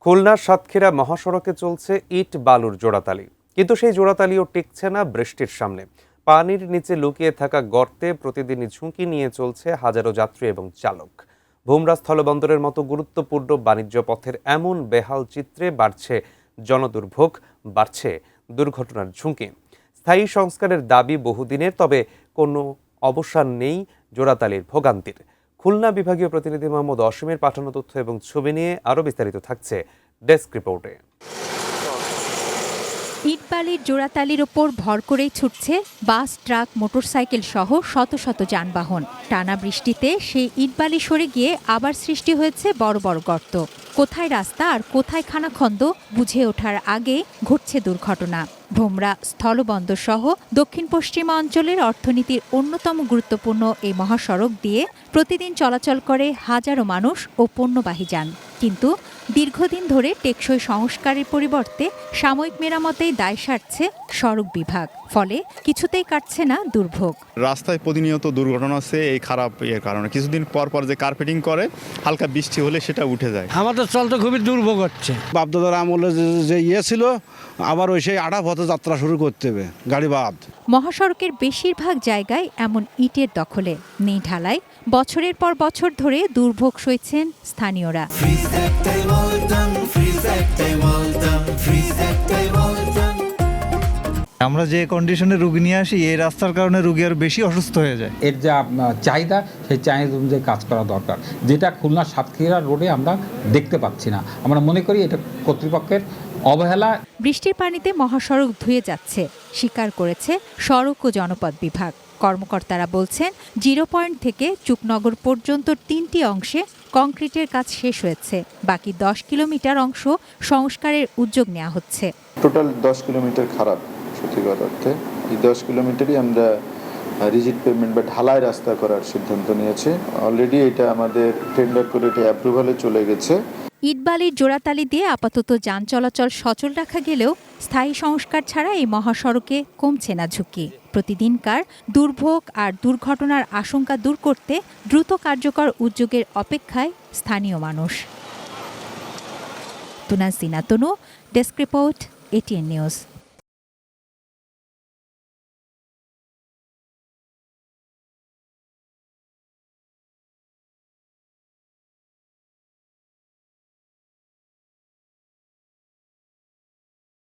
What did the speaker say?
খুলনার সাতক্ষীরা মহাসড়কে চলছে ইট বালুর জোড়াতালি, কিন্তু সেই জোড়াতালিও টিকছে না বৃষ্টির সামনে। পানির নিচে লুকিয়ে থাকা গর্তে প্রতিদিনই ঝুঁকি নিয়ে চলছে হাজারো যাত্রী এবং চালক। ভোমরা স্থলবন্দরের মতো গুরুত্বপূর্ণ বাণিজ্য পথের এমন বেহাল চিত্রে বাড়ছে জনদুর্ভোগ, বাড়ছে দুর্ঘটনার ঝুঁকি। স্থায়ী সংস্কারের দাবি বহুদিনের, তবে কোনো অবসান নেই জোড়াতালির ভোগান্তির। খুলনা বিভাগীয় প্রতিনিধি মোহাম্মদ অসীমের পাঠানো তথ্য এবং ছবি নিয়ে আরও বিস্তারিত থাকছে ডেস্ক রিপোর্টে। ইটবালির জোড়াতালির ওপর ভর করেই ছুটছে বাস, ট্রাক, মোটরসাইকেল সহ শত শত যানবাহন। টানা বৃষ্টিতে সেই ইটবালি সরে গিয়ে আবার সৃষ্টি হয়েছে বড় বড় গর্ত। কোথায় রাস্তা আর কোথায় খানাখন্দ বুঝে ওঠার আগে ঘটছে দুর্ঘটনা। ভোমরা স্থলবন্দর সহ দক্ষিণ পশ্চিমাঞ্চলের অর্থনীতির অন্যতম গুরুত্বপূর্ণ এই মহাসড়ক দিয়ে প্রতিদিন চলাচল করে হাজারো মানুষ ও পণ্যবাহী যান। কিন্তু দীর্ঘদিন ধরে টেকসই সংস্কারের পরিবর্তে সাময়িক মেরামতেই দায় সারছে সড়ক বিভাগ, ফলে কিছুতেই কাটছে না দুর্ভোগ। রাস্তায় প্রতিনিয়ত দুর্ঘটনা হচ্ছে এই খারাপ কারণে। কিছুদিন পর পর যে কার্পেটিং করে, হালকা বৃষ্টি হলে সেটা উঠে যায়। আমাদের চলতে খুবই দুর্ভোগ হচ্ছে। বাপদাদার আমলে যে ছিল, আবার ওই সেই আড়া পথে যাত্রা শুরু করতে হবে, গাড়ি বাদ। মহাসড়কের বেশিরভাগ জায়গায় এমন ইটের দখলে নেই ঢালাই। বছরের পর বছর ধরে দুর্ভোগ সইছেন স্থানীয়রা। আমরা যে কন্ডিশনে রোগী নিয়ে আসি, এই রাস্তার কারণে রোগী আরো বেশি অসুস্থ হয়ে যায়। এর যা চাহিদা, সেই চাহিদা অনুযায়ী কাজ করা দরকার, যেটা খুলনা সাতক্ষীরা রোডে আমরা দেখতে পাচ্ছি না। আমরা মনে করি এটা কর্তৃপক্ষের অবহেলা। বৃষ্টির পানিতে মহাসড়ক ধুয়ে যাচ্ছে, স্বীকার করেছে সড়ক ও জনপদ বিভাগ। কর্মকর্তারা বলছেন, 0 পয়েন্ট থেকে চুকনগর পর্যন্ত 3টি অংশে কংক্রিটের কাজ শেষ হয়েছে। বাকি 10 কিলোমিটার অংশ সংস্কারের উদ্যোগ নেওয়া হচ্ছে। টোটাল 10 কিলোমিটার খারাপ। সত্যিকার অর্থে এই 10 কিলোমিটারই আমরা রিজিড পেভমেন্ট বা ঢালাই রাস্তা করার সিদ্ধান্ত নিয়েছি। অলরেডি এটা আমাদের টেন্ডার করে এটা অ্যাপ্রুভালে চলে গেছে। ইটবালির জোড়াতালি দিয়ে আপাতত যান চলাচল সচল রাখা গেলেও স্থায়ী সংস্কার ছাড়া এই মহাসড়কে কমছে না ঝুঁকি। প্রতিদিনকার দুর্ভোগ আর দুর্ঘটনার আশঙ্কা দূর করতে দ্রুত কার্যকর উদ্যোগের অপেক্ষায় স্থানীয় মানুষ। তুনাজ সিনা তনু, ডেস্ক রিপোর্ট, ATN নিউজ।